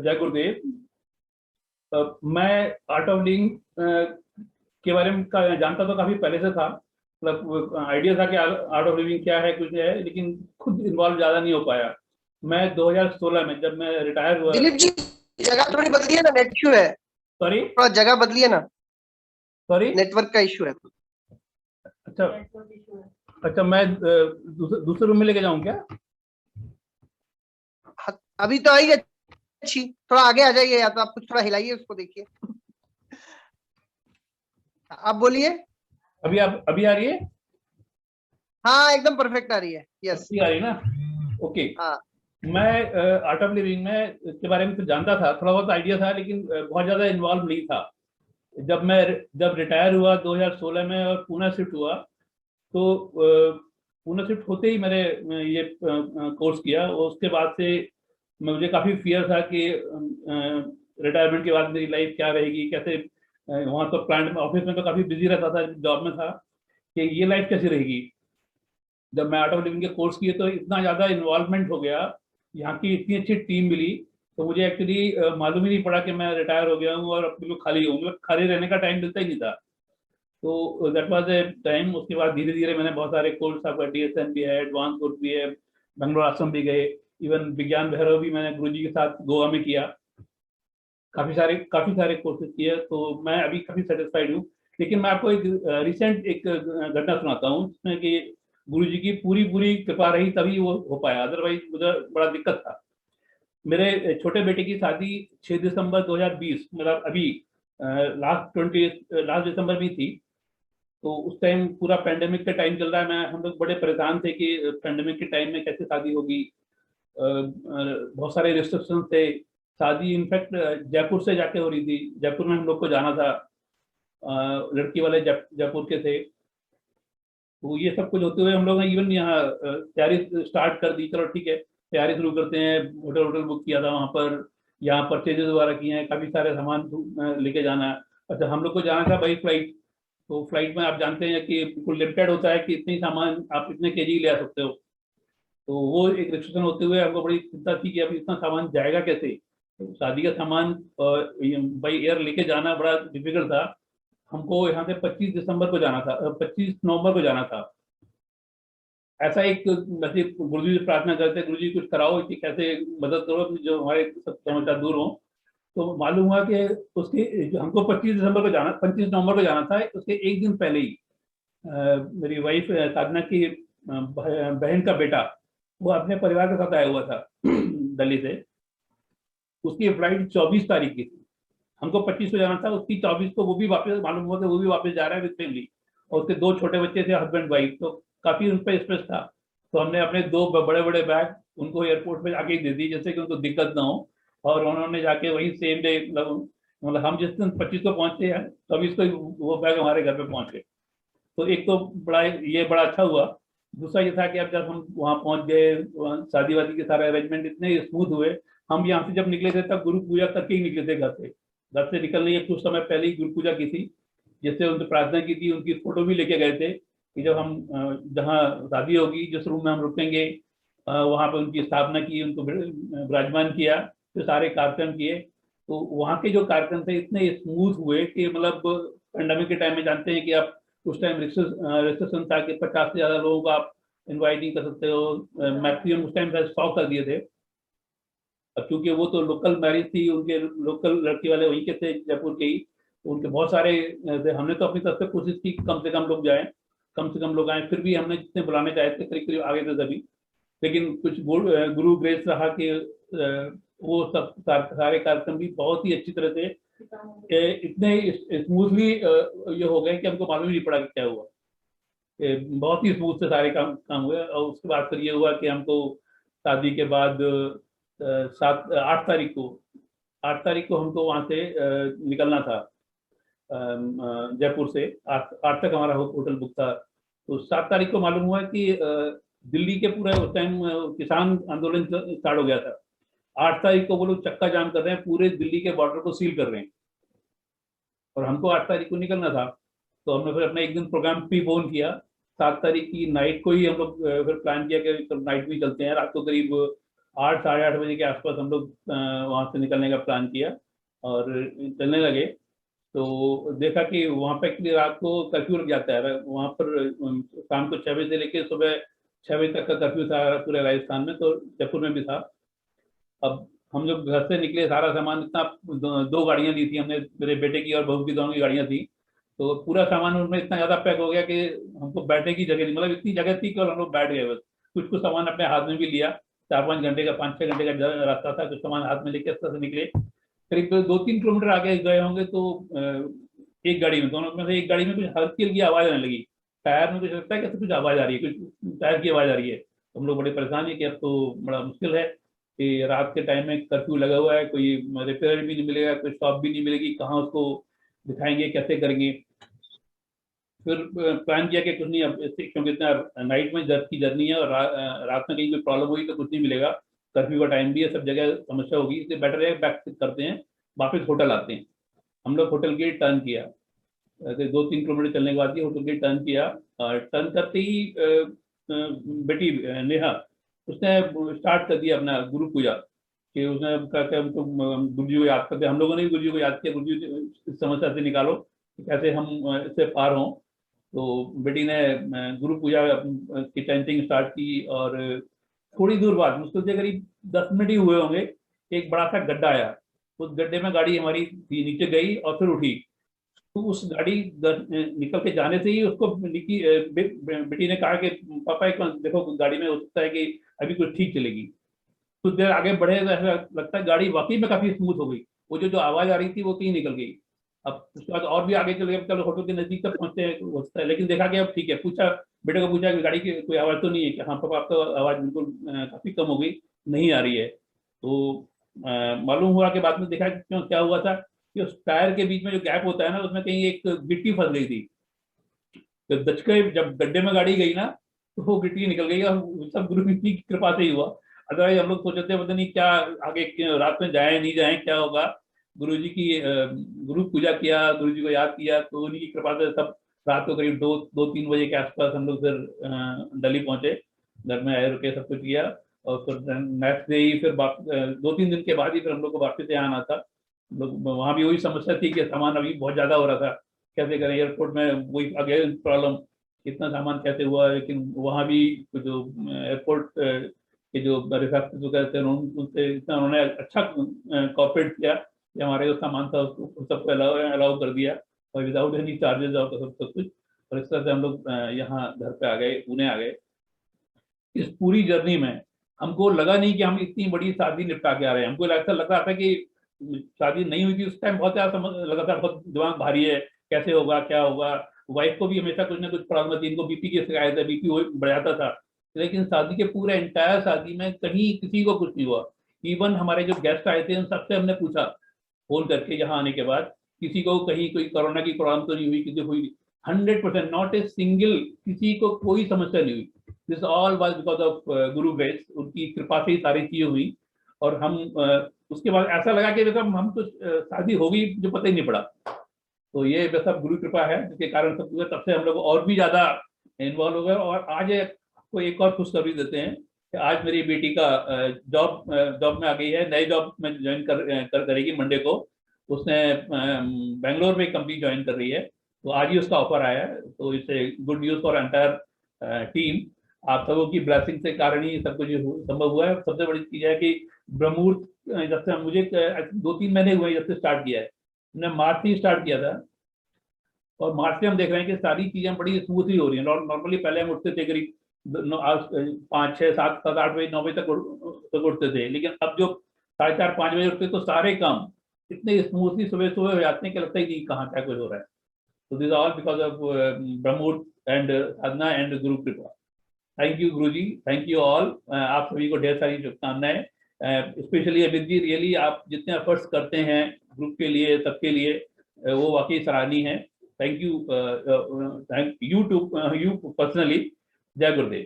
जय गुरुदेव। मैं art of living के बारे में जानता तो काफी पहले से था, मतलब आइडिया था कि आर्ट ऑफ लिविंग क्या है कुछ है, लेकिन खुद इन्वॉल्व ज्यादा नहीं हो पाया। मैं 2016 में जब मैं रिटायर हुआ। दिलीप जी, जगह थोड़ी बदली है ना, नेट इशू है। सॉरी थोड़ा जगह बदली है ना, सॉरी नेटवर्क का इशू है। अच्छा अच्छा, मैं दूसरे रूम में लेके जाऊं क्या? अभी तो आई अच्छी, थोड़ा आगे आ जाइए, या तो आप कुछ थोड़ा हिलाइए उसको, देखिए। आप बोलिए। अभी आ रही है? हाँ, एकदम परफेक्ट आ रही है। यस, आ रही है ना? ओके। हाँ। मैं आर्ट ऑफ लिविंग में के बारे में तो जानता था, थोड़ा बहुत आइडिया था, लेकिन बहुत ज्यादा इन्वॉल्व नहीं था। जब रिटायर हुआ 2016 में और पुणे शिफ्ट हुआ, तो पुणे शिफ्ट होते ही मैंने ये कोर्स किया। और उसके बाद से मुझे काफी फियर था कि रिटायरमेंट के बाद मेरी लाइफ क्या रहेगी, कैसे। वहाँ तो प्लांट में, ऑफिस में तो काफी बिजी रहता था, जॉब में था, कि ये लाइफ कैसी रहेगी। जब मैं आर्ट ऑफ लिविंग के कोर्स किए तो इतना ज्यादा इन्वॉल्वमेंट हो गया, यहाँ की इतनी अच्छी टीम मिली, तो मुझे एक्चुअली मालूम ही नहीं पड़ा कि मैं रिटायर हो गया हूँ और अब बिल्कुल खाली हूँ। मतलब खाली रहने का टाइम मिलता ही नहीं था। तो दैट वाज ए टाइम। उसके बाद धीरे धीरे मैंने बहुत सारे कोर्स, आपका DSM भी है, एडवांस कोर्स भी है, बेंगलोर आश्रम भी गए, इवन विज्ञान भैरव भी मैंने गुरुजी के साथ गोवा में किया। काफी सारे कोर्सेज किए, तो मैं अभी काफी सेटिस्फाइड हूँ। लेकिन मैं आपको एक रिसेंट एक घटना सुनाता हूँ, जिसमें कि गुरुजी की पूरी पूरी कृपा रही तभी वो हो पाया, अदरवाइज मुझे बड़ा दिक्कत था। मेरे छोटे बेटे की शादी 6 दिसंबर 2020, मतलब अभी लास्ट दिसंबर में थी। तो उस टाइम पूरा पेंडेमिक का टाइम चल रहा है। हम लोग बड़े परेशान थे कि पेंडेमिक के टाइम में कैसे शादी होगी। बहुत सारे रिस्ट्रिक्शन थे। शादी इनफैक्ट जयपुर से जाके हो रही थी। जयपुर में हम लोग को जाना था। लड़की वाले जयपुर के थे। तो ये सब कुछ होते हुए हम लोग ने इवन यहाँ तैयारी स्टार्ट कर दी। चलो ठीक है, तैयारी शुरू करते हैं। होटल होटल बुक किया था वहाँ पर, यहाँ परचेजेस वगैरह किए हैं, काफी सारे सामान लेके जाना है। अच्छा, हम लोग को जाना था बाई फ्लाइट। तो फ्लाइट में आप जानते हैं कि बिल्कुल लिमिटेड होता है कि इतने सामान आप इतने केजी ले आ सकते हो। तो वो एक रिस्ट्रिक्शन होते हुए हमको बड़ी चिंता थी कि अब इतना सामान जाएगा कैसे। तो शादी का सामान बाई एयर लेके जाना बड़ा डिफिकल्ट था। हमको यहाँ से 25 दिसंबर को जाना था, 25 नवंबर को जाना था। ऐसा एक वैसे गुरुजी से प्रार्थना करते, गुरुजी कुछ कराओ कि कैसे मदद करो जो हमारे सब समस्या दूर हो। तो मालूम हुआ कि उसके हमको 25 दिसंबर को जाना, 25 नवंबर को जाना था। उसके एक दिन पहले ही मेरी वाइफ साधना की बहन का बेटा, वो अपने परिवार के साथ आया हुआ था दिल्ली से। उसकी फ्लाइट 24 तारीख की थी। हमको 25 को जाना था, उसकी 24 को वो भी वापस, मालूम हुआ कि वो भी वापस जा रहा है विद फैमिली। और उसके 2 छोटे बच्चे थे, हस्बैंड वाइफ। तो काफी उन पर स्ट्रेस था। तो हमने अपने 2 बड़े बड़े बैग उनको एयरपोर्ट पे जाके दे दी, जिससे कि उनको दिक्कत ना हो। और उन्होंने जाके वही सेम डे, मतलब हम जिस दिन 25 को पहुंचे हैं, 24 को वो बैग हमारे घर पे पहुंच गए। तो एक तो बड़ा अच्छा हुआ। दूसरा ये था कि अब जब हम वहाँ पहुंच गए, शादी वादी के सारे अरेंजमेंट इतने स्मूथ हुए। हम यहाँ से जब निकले थे तब गुरु पूजा करके ही निकले थे घर से। घर से निकलने के कुछ समय पहले ही गुरु पूजा की थी, जिससे उनसे प्रार्थना की थी। उनकी फोटो भी लेके गए थे कि जब हम जहाँ शादी होगी, जिस रूम में हम रुकेंगे, वहाँ पे उनकी स्थापना की, उनको विराजमान किया, तो सारे कार्यक्रम किए। तो वहाँ के जो कार्यक्रम थे इतने स्मूथ हुए कि मतलब पेंडेमिक के टाइम में जानते हैं कि आप उस टाइम रिसेप्शन था कि 50 से ज्यादा लोगों को आप इन्वाइट नहीं कर सकते हो। मैक्सिमम उस टाइम 100 कर दिए थे। अब क्योंकि वो तो लोकल मैरिज थी, उनके लोकल लड़की वाले वहीं के थे, जयपुर के ही। तो उनके बहुत सारे थे। हमने तो अपनी तरफ से कोशिश की कि कम से कम लोग जाएं, कम से कम लोग आए। फिर भी हमने जितने बुलाने चाहे थे करीब करीब आ गए थे सभी। लेकिन कुछ गुरु ग्रेस रहा कि वो सब सारे कार्यक्रम भी बहुत ही अच्छी तरह से इतने स्मूथली ये हो गए कि हमको मालूम ही नहीं पड़ा कि क्या हुआ। बहुत ही स्मूथ से सारे काम काम हुए। और उसके बाद फिर ये हुआ कि हमको शादी के बाद 8 तारीख को हमको वहाँ से निकलना था। जयपुर से 8 तक हमारा होटल बुक था। तो 7 तारीख को मालूम हुआ कि दिल्ली के पूरा उस टाइम किसान आंदोलन स्टार्ट हो गया था। 8 तारीख को वो लोग चक्का जाम कर रहे हैं, पूरे दिल्ली के बॉर्डर को सील कर रहे हैं। और हमको 8 तारीख को निकलना था। तो हमने फिर अपना एक दिन प्रोग्राम प्रीपोन किया। 7 तारीख की नाइट को ही हम लोग फिर प्लान किया कि नाइट में चलते हैं। रात को करीब 8 साढ़े 8 बजे के आसपास हम लोग वहाँ से निकलने का प्लान किया और चलने लगे। तो देखा कि वहाँ पे एक्चुअली रात को कर्फ्यू लग जाता है वहाँ पर, शाम को 6 बजे से लेकर सुबह 6 बजे तक का कर्फ्यू था पूरे राजस्थान में, तो जयपुर में भी था। अब हम लोग घर से निकले, सारा सामान इतना, दो गाड़ियां ली थी हमने, मेरे बेटे की और बहू की, दोनों की गाड़ियां थी। तो पूरा सामान उनमें इतना ज्यादा पैक हो गया कि हमको बैठने की जगह नहीं, मतलब इतनी जगह थी कि हम लोग बैठ गए बस। कुछ कुछ सामान अपने हाथ में भी लिया, 4-5 घंटे का, 5-6 घंटे का रास्ता था, कुछ सामान हाथ में लेके से निकले। करीब 2-3 किलोमीटर आगे गए होंगे तो एक गाड़ी में, दोनों में से एक गाड़ी में कुछ हल्की हल्की आवाज आने लगी। टायर में कुछ लगता है कि कुछ आवाज आ रही है, कुछ टायर की आवाज आ रही है। तो हम लोग बड़े परेशान है कि अब तो बड़ा मुश्किल है कि रात के टाइम में कर्फ्यू लगा हुआ है, कोई रिपेयर भी नहीं मिलेगा, कोई शॉप भी नहीं मिलेगी, कहाँ उसको दिखाएंगे, कैसे करेंगे। फिर प्लान किया कि कुछ नहीं, अब क्योंकि इतना नाइट में की जर्नी है और रात में कहीं कोई प्रॉब्लम होगी तो कुछ नहीं मिलेगा, कर्फ्यू का टाइम भी है, सब जगह समस्या होगी, इसलिए बेटर है बैक करते हैं, वापस होटल आते हैं। हम लोग होटल के टर्न किया, 2-3 किलोमीटर चलने के बाद ही होटल के टर्न किया। टर्न करते ही बेटी नेहा, उसने स्टार्ट कर दिया अपना गुरु पूजा, कि उसने कहा कि हमको गुरु जी को याद करते, हम लोगों ने भी गुरु जी को याद किया, गुरु जी इस समस्या से निकालो कि कैसे हम इससे पार हों। तो बेटी ने गुरु पूजा की चैंटिंग स्टार्ट की, और थोड़ी दूर बाद, मुश्किल से करीब 10 मिनट ही हुए होंगे, एक बड़ा सा गड्ढा आया। उस गड्ढे में गाड़ी हमारी नीचे गई और फिर उठी। तो उस गाड़ी निकल के जाने से ही उसको बेटी ने कहा कि पापा एक देखो गाड़ी में हो सकता है कि अभी कुछ ठीक चलेगी। कुछ देर आगे बढ़े तो ऐसा लगता है गाड़ी वाकई में काफी स्मूथ हो गई, वो जो जो आवाज आ रही थी वो कहीं निकल गई। अब उसके बाद और भी आगे चले गए, चलो होटल के नजदीक तक पहुंचते हैं, हो सकता है, लेकिन देखा कि अब ठीक है। पूछा, बेटे को पूछा कि गाड़ी की कोई आवाज तो नहीं है, कि हाँ पापा, आपका आवाज बिल्कुल काफी कम हो गई, नहीं आ रही है। तो मालूम हुआ कि बाद में देखा कि क्यों क्या हुआ था, कि उस टायर के बीच में जो गैप होता है ना, उसमें कहीं एक गिट्टी फंस गई थी। तो दचके जब गड्ढे में गाड़ी गई ना, तो वो गिट्टी निकल गई, और सब गुरु की कृपा से ही हुआ। अदरवाइज हम लोग सोचते पता नहीं क्या आगे, रात में जाए नहीं जाए क्या होगा। गुरु जी की गुरु पूजा किया, गुरु जी को याद किया, तो उन्हीं की कृपा से सब रात को करीब 2-3 बजे के आसपास हम लोग फिर दिल्ली पहुंचे, घर में आए, रुके, सब कुछ किया। और फिर नेक्स्ट डे ही फिर 2-3 दिन के बाद ही फिर हम लोग को वापस यहाँ आना था। लोग वहाँ भी वही समस्या थी कि सामान अभी बहुत ज्यादा हो रहा था, कैसे करें, एयरपोर्ट में वही आगे प्रॉब्लम, इतना सामान कैसे हुआ। लेकिन वहाँ भी जो एयरपोर्ट के जो रिसेप्शन कहते हैं, उनसे इतना उन्होंने अच्छा कॉपरेट किया कि हमारे जो सामान था उसको सबको अलाउ कर दिया, और विदाउट एनी चार्जेस और सब कुछ। और इस तरह से हम लोग यहाँ घर पे आ गए, पुणे आ गए। इस पूरी जर्नी में हमको लगा नहीं कि हम इतनी बड़ी शादी निपटा के आ रहे हैं। हमको ऐसा लग रहा था कि शादी नहीं हुई थी उस टाइम, बहुत ज्यादा समझ लगा था, बहुत दिमाग भारी है, कैसे होगा, क्या होगा। वाइफ को भी हमेशा कुछ ना कुछ प्रॉब्लम थी, इनको बीपी की शिकायत है, बीपी बढ़ जाता था। लेकिन शादी के पूरे एंटायर शादी में कहीं किसी को कुछ नहीं हुआ। इवन हमारे जो गेस्ट आए थे उन सबसे हमने पूछा फोन करके यहाँ आने के बाद, किसी को कहीं कोई कोरोना की प्रॉब्लम तो नहीं हुई, किसी को हुई? 100%, नॉट ए सिंगल, किसी को कोई समस्या नहीं हुई। This all was because of Guru grace, उनकी कृपा से ही सारी चीजें हुई। और हम उसके बाद ऐसा लगा कि मतलब हम तो शादी हो गई जो पता ही नहीं पड़ा। तो ये सब गुरु कृपा है, जिसके कारण सब हुआ। तब से हम लोग और भी ज्यादा इन्वॉल्व हो गए। और आज आपको एक और खुशखबरी देते हैं कि आज मेरी बेटी का जॉब में आ गई है, नई जॉब में ज्वाइन करेगी मंडे को। उसने बेंगलोर में कंपनी ज्वाइन कर रही है, तो आज ही उसका ऑफर आया है। तो it's good news for entire team. आप सबों की ब्लेसिंग से कारण ही सब कुछ संभव हुआ है। सबसे बड़ी चीज है कि ब्रह्ममुहूर्त, जब से मुझे 2-3 महीने हुए जब से स्टार्ट किया है, हमने मार्च से स्टार्ट किया था, और मार्च से हम देख रहे हैं कि सारी चीजें बड़ी स्मूथली हो रही हैं। नॉर्मली पहले हम उठते थे करीब 5, 6, 7, 8 बजे, 9 बजे तक उठते थे, लेकिन अब जो 4:30, 5 बजे उठते तो सारे काम इतने स्मूथली सुबह सुबह हो जाते हैं कि लगता ही नहीं कहाँ क्या कुछ हो रहा है। तो this all because of brahmamuhurta and sadhana and guru kripa. Thank you Guru ji, thank you all. आप सभी को ढेर सारी शुभकामनाएं। स्पेशली अमित जी, रियली आप जितने एफर्ट्स करते हैं ग्रुप के लिए, सबके लिए, वो वाकई सराहनीय है। Thank you, thank you to you personally. जय गुरुदेव।